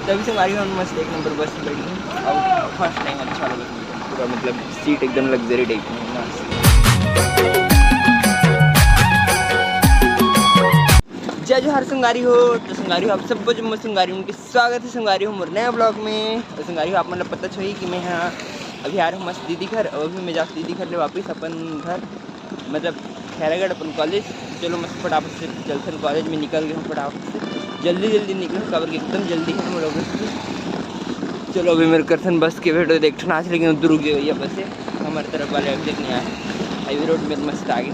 तभी से हमारी मस्त एक नंबर बस बैठी हूँ और फर्स्ट टाइम अच्छा लगा पूरा, मतलब सीट एकदम लग्जरी टाइप में मस्त। जय जोहार संगारी हो। तो संगारी हो आप सब जो मैं संगारी हूँ उनके स्वागत है संगारी हो मोर नया ब्लॉग में। तो संगारी हो आप मतलब पता छोड़ी कि मैं यहाँ अभी आ रहा हूँ मस्त दीदी घर, और अभी मैं जाकर दीदी घर ले वापस अपन घर, मतलब खैरागढ़ अपन कॉलेज। चलो मस्त फटाफट से जलसन कॉलेज में निकल गए हूँ, फटाफट से जल्दी निकले कबर के एकदम जल्दी है हम लोग। चलो अभी मेरे करसन बस के वेट देखना आज, लेकिन उधर रुक गए भैया बस हमारे तरफ वाले अभी तक नहीं आए, हाईवे रोड में मस्त आ गए।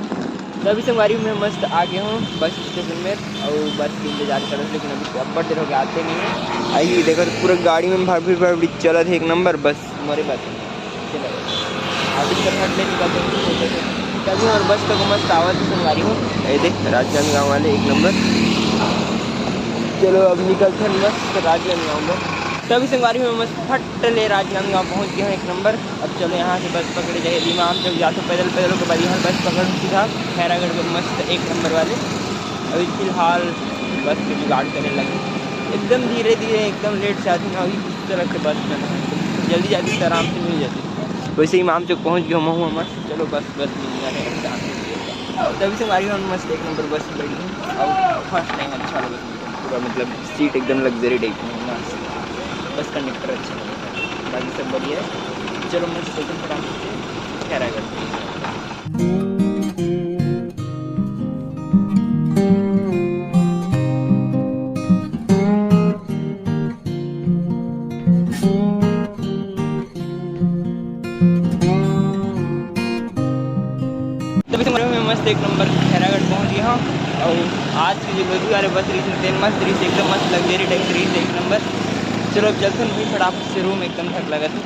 तो अभी संगवारी में मस्त आ गए हूँ बस स्टेशन में और बस के इंतजार कर रहे हैं, लेकिन अभी अब बड़े हो गए आते नहीं है। आइए देखो तो पूरा गाड़ी में भाड़ी चला था एक नंबर बस हमारे बस चलो अभी हट ले निकलते तभी और बस तक मस्त आवाज़ संगवारी हूँ। ये देख राजनांदगांव वाले एक नंबर। चलो अब निकलते हैं मस्त राजनांदगांव में। तभी संगवारी में मस्त फट ले राजनांदगांव पहुँच गए हैं एक नंबर। अब चलो यहाँ से बस पकड़े जाए इमाम चौक जाते पैदल के बाद यहाँ बस पकड़ सीधा खैरागढ़ को मस्त एक नंबर वाले। अभी फिलहाल बस के जुगाड़ करने लगे एकदम धीरे एकदम लेट से आती ना, अभी इस तरह से बस बना है जल्दी जाती तो आराम से मिल जाती। वैसे इमाम चौक पहुँच गया हूँ मस्त। चलो बस मिल जाए। तभी संगवारी में मस्त एक नंबर बस बैठी हूँ और फर्स्ट टाइम अच्छा लगा पूरा, मतलब सीट एकदम लग्जरी टाइप में मस्त। बस कंडक्टर अच्छा लगा, बाकी सब बढ़िया है। चलो मैं स्टेशन पर आके खैरागढ़। तभी से मैं मस्त एक नंबर खैरागढ़ पहुँच गया हूँ। और आज की जो लोधी वाले बस रही थी मस्त रही थी एकदम मस्त लग्जरी टाइप रही थी एक नंबर। चलो अब चलते नहीं फटाफट से रूम एकदम थक लगा था,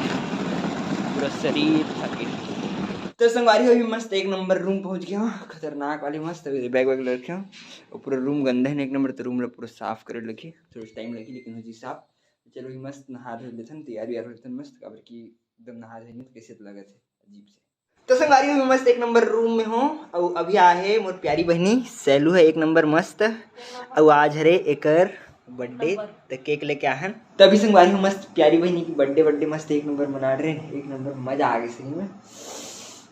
पूरा शरीर थक गया। तो संगवारी अभी मस्त एक नंबर रूम पहुंच गया हूँ, खतरनाक वाली मस्त बैग वैग रखे हूँ और पूरा रूम गंदा है एक नंबर। तो रूम पूरा साफ कर लगी, थोड़ा टाइम लगी लेकिन हो जी साफ। चलो ही मस्त नहा धो लेते तैयारी होते मस्त काबर की एकदम नहा धोने तो कैसे लगे थे अजीब से। तो संगवारी में मस्त एक नंबर रूम में हूँ और अभी आहे मोर प्यारी बहनी सैलू है एक नंबर मस्त। और आज हरे एकर बर्थडे तो केक लेके आहन। तभी संगवारी हूँ मस्त प्यारी बहनी की बर्थडे मस्त एक नंबर मना रहे हैं, एक नंबर मजा आ गया सही में।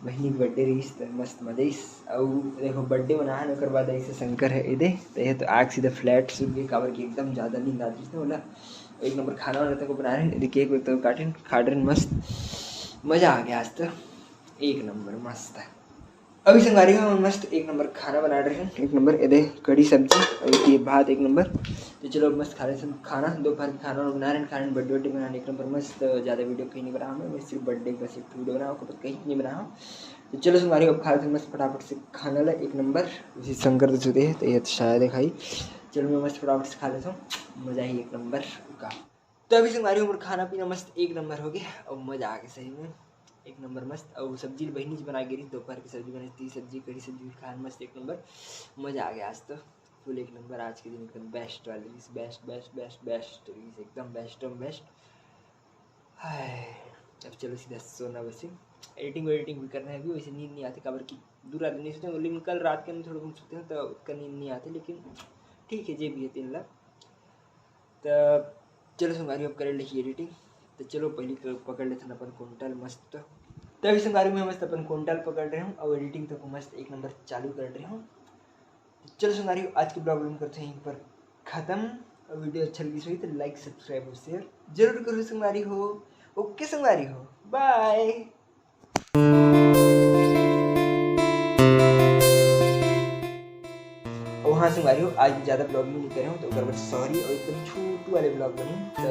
बहनी की बर्थडे रही तो मस्त मजा और देखो बर्थडे मनाहन ओकर बाद ऐसे शंकर है ये दे तो आग सीधा फ्लैट सुन गई काबर की एकदम ज़्यादा नींद आती है बोला। एक नंबर खाना वाना को बना रहे हैं, केक वेक तो काटे खा रहे हैं मस्त मज़ा आ गया आज तो एक नंबर मस्त है। अभी संगवारी में मस्त एक नंबर खाना बना रहे हैं, एक नंबर ये कड़ी सब्जी और ये भात एक नंबर। तो चलो मस्त खा रहे हैं खाना, दोपहर का खाना बना रहे हैं, खाने बर्थडे बनाने एक नंबर मस्त। ज़्यादा वीडियो कहीं नहीं बना मैं सिर्फ बर्थडे का सिर्फ वीडियो बनाऊँ कहीं नहीं बनाऊँ। तो चलो संगवारी अब खा रहे थे मस्त फटाफट से खाना ला एक नंबर। उसी शंकर तो जुदे है तो ये शायद है खाई। चलो मैं मस्त फटाफट से खा लेता हूँ, मज़ा ही एक नंबर का। तो अभी संगवारी उम्र खाना पीना मस्त एक नंबर हो गया और मज़ा आ गया सही में एक नंबर मस्त। और सब्जी बहनी जी बना गई दोपहर की सब्जी बनी थी, सब्जी कड़ी सब्जी खान मस्त एक नंबर मज़ा आ गया आज तो फुल एक नंबर। आज के दिन एकदम बेस्ट वाली बेस्ट बेस्ट बेस्ट बेस्ट एकदम बेस्ट। हाय अब चलो सीधा सोना बसे। एडिटिंग भी करना है अभी, वैसे नींद नहीं आती काबर की दूर रात नहीं सोते, लेकिन कल रात के अंदर थोड़ा बहुत सोते हैं तो उसका नींद नहीं आती, लेकिन ठीक है जे भी है 3 लाख। तो चलो संगारी अब कर लिखी एडिटिंग। तो चलो पहले पकड़ लेते हैं अपन कुंटल मस्त। तो अभी संगारी में मस्त अपन कुंटल पकड़ रहे हूँ और एडिटिंग तक मस्त एक नंबर चालू कर रहे हूँ। तो चलो संगारी आज की प्रॉब्लम करते हैं यहीं पर ख़त्म। और वीडियो अच्छा लगी सही तो लाइक सब्सक्राइब और शेयर जरूर करो संगारी हो। ओके संगारी हो, बाय। और हाँ संगारी हो आज ज़्यादा ब्लॉग नहीं कर रहा हूँ तो अगर बस सॉरी। और एकदम छोटू वाले ब्लॉग बने तो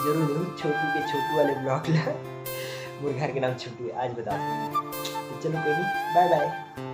जरूर देखो छोटू वाले ब्लॉग ला। मेरे घर के नाम छोटू है आज बता दूँ। तो चलो कोई नहीं, बाय बाय।